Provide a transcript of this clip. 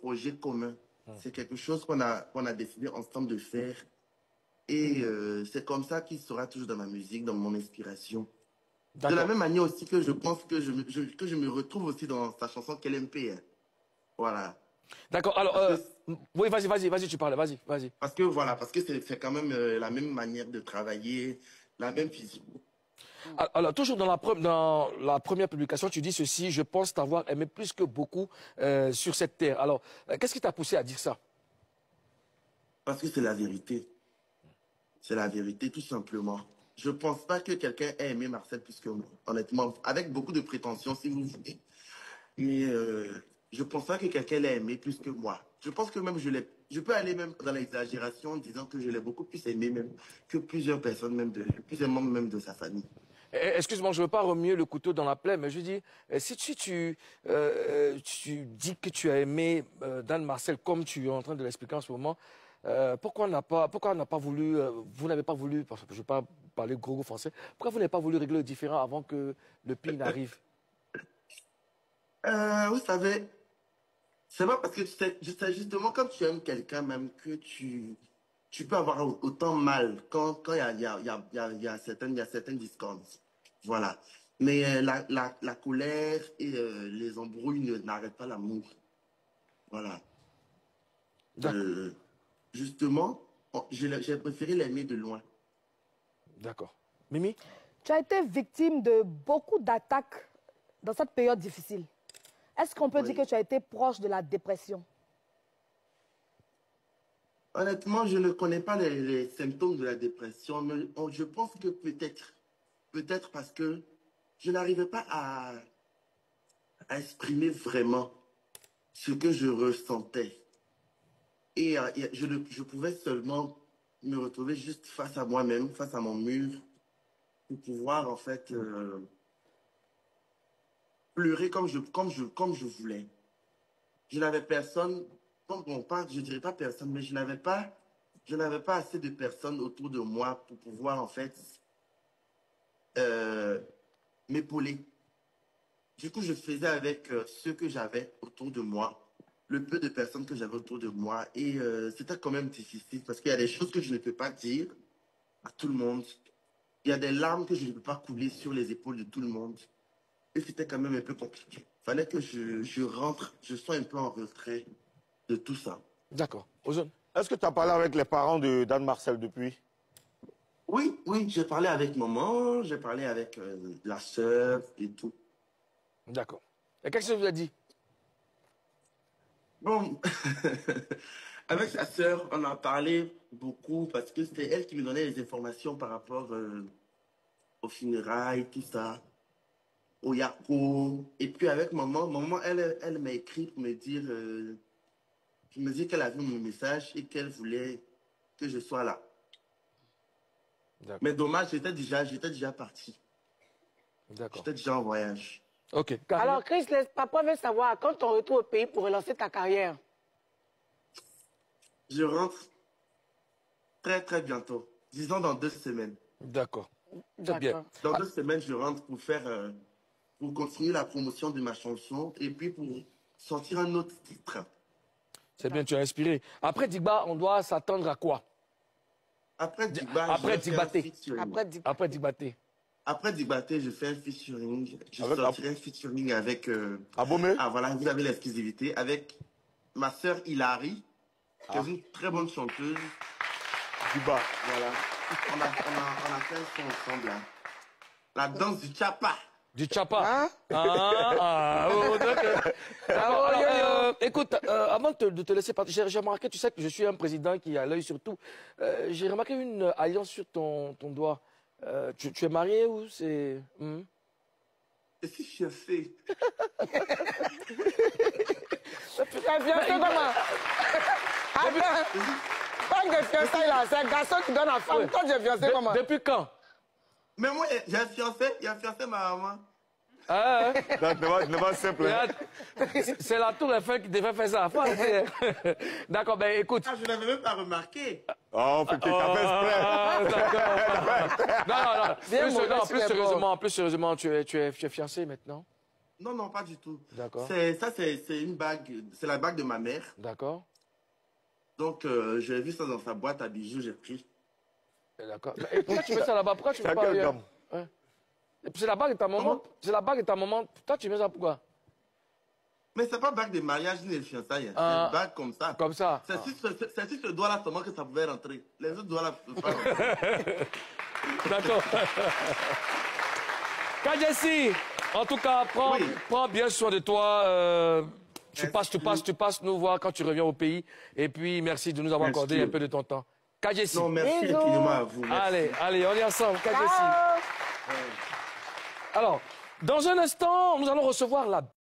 projet commun. C'est quelque chose qu'on a décidé ensemble de faire. Et c'est comme ça qu'il sera toujours dans ma musique, dans mon inspiration. De la même manière aussi que je pense que que je me retrouve aussi dans sa chanson KLMP. Hein. Voilà. D'accord, alors, oui, vas-y, tu parles, vas-y. Parce que voilà, parce que c'est quand même la même manière de travailler, la même vision. Alors, toujours dans la première publication, tu dis ceci: je pense t'avoir aimé plus que beaucoup sur cette terre. Alors, qu'est-ce qui t'a poussé à dire ça? Parce que c'est la vérité. C'est la vérité, tout simplement. Je ne pense pas que quelqu'un ait aimé Marcel plus que moi, honnêtement, avec beaucoup de prétention, si vous voulez. Mais je ne pense pas que quelqu'un l'ait aimé plus que moi. Je pense que même je peux aller même dans l'exagération en disant que je l'ai beaucoup plus aimé même que plusieurs personnes, plusieurs membres même de sa famille. Excuse-moi, je ne veux pas remuer le couteau dans la plaie, mais je dis, si tu dis que tu as aimé Dan Marcel comme tu es en train de l'expliquer en ce moment, pourquoi on n'a pas voulu, vous n'avez pas voulu, parce que je ne veux pas parler gros français, pourquoi vous n'avez pas voulu régler le différend avant que le pire n'arrive? Vous savez, c'est pas parce que tu sais, justement quand tu aimes quelqu'un même que tu peux avoir autant mal quand il y a certaines discordances. Voilà. Mais la colère et les embrouilles n'arrêtent pas l'amour. Voilà. Justement, j'ai préféré l'aimer de loin. D'accord. Mimi? Tu as été victime de beaucoup d'attaques dans cette période difficile. Est-ce qu'on peut dire que tu as été proche de la dépression? Honnêtement, je ne connais pas les symptômes de la dépression, mais je pense que peut-être parce que je n'arrivais pas à exprimer vraiment ce que je ressentais. Et je pouvais seulement me retrouver juste face à moi-même, face à mon mur, pour pouvoir en fait pleurer comme je voulais. Je n'avais personne, je dirais pas personne, mais je n'avais pas assez de personnes autour de moi pour pouvoir en fait m'épauler. Du coup, je faisais avec ce que j'avais autour de moi, le peu de personnes que j'avais autour de moi. Et c'était quand même difficile parce qu'il y a des choses que je ne peux pas dire à tout le monde. Il y a des larmes que je ne peux pas couler sur les épaules de tout le monde. Et c'était quand même un peu compliqué. Il fallait que je rentre, je sois un peu en retrait de tout ça. D'accord. Ozone. Est-ce que tu as parlé avec les parents de Dan Marcel depuis? Oui, j'ai parlé avec maman, j'ai parlé avec la sœur et tout. D'accord. Et qu'est-ce que vous a dit? Bon, avec sa sœur, on a parlé beaucoup parce que c'était elle qui me donnait les informations par rapport aux funérailles, tout ça, au Yako. Et puis avec maman, elle m'a écrit pour me dire, qu'elle a vu mon message et qu'elle voulait que je sois là. Mais dommage, j'étais déjà parti. J'étais déjà en voyage. Ok. Alors, Chris, papa veut savoir, quand tu retournes au pays pour relancer ta carrière? Je rentre très, très bientôt. Disons dans 2 semaines. D'accord. C'est bien. Dans 2 semaines, je rentre pour pour continuer la promotion de ma chanson et puis pour sortir un autre titre. C'est bien, tu as inspiré. Après Digba, on doit s'attendre à quoi? Après Digba, Après Digbaté, je fais un featuring. Je sortirai un featuring avec... Abomey. Ah voilà, vous avez l'exclusivité. Avec ma sœur Hilary, qui est une très bonne chanteuse. Digba. Voilà. On a fait un son ensemble. Hein. La danse du Chapa. Du Chapa. Hein? Écoute, avant de te laisser partir, j'ai remarqué, tu sais que je suis un président qui a l'œil sur tout. J'ai remarqué une alliance sur ton doigt. Tu es marié ou c'est... Je suis fiancé. Tu es fiancé comment? Quand tu es fiancé là, c'est un garçon qui donne à femme. Toi, tu es fiancé comment? Depuis quand? Mais moi, j'ai un fiancé ma maman. Ah, ne va simple. C'est la tour Eiffel qui devait faire ça. D'accord, ben écoute. Ah, je n'avais même pas remarqué. Oh, fait que t'as fait exprès. Non. Plus sérieusement, tu es fiancé maintenant? Non, non, pas du tout. D'accord. C'est une bague, c'est la bague de ma mère. D'accord. Donc, j'ai vu ça dans sa boîte à bijoux, j'ai pris. D'accord. Et pourquoi tu mets ça là-bas? Pourquoi tu mets pas Chacun ailleurs? comme. Ouais. Et puis c'est la bague de ta maman. Comment? C'est la bague de ta maman. Toi, tu mets ça pourquoi? Mais c'est pas bague de mariage ni de fiançailles. C'est Ah, une bague comme ça. Comme ça. C'est sur ce doigt-là seulement que ça pouvait rentrer. Les autres doigts-là ne peuvent pas rentrer. D'accord. Kadjessi, en tout cas, Oui. prends bien soin de toi. Tu Merci. passes nous voir quand tu reviens au pays. Et puis, merci de nous avoir Merci. accordé un peu de ton temps. Kadjessi. Non, merci Bisous. infiniment à vous. Merci. Allez, on est ensemble. Kadjessi. Ciao. Alors, dans un instant, nous allons recevoir la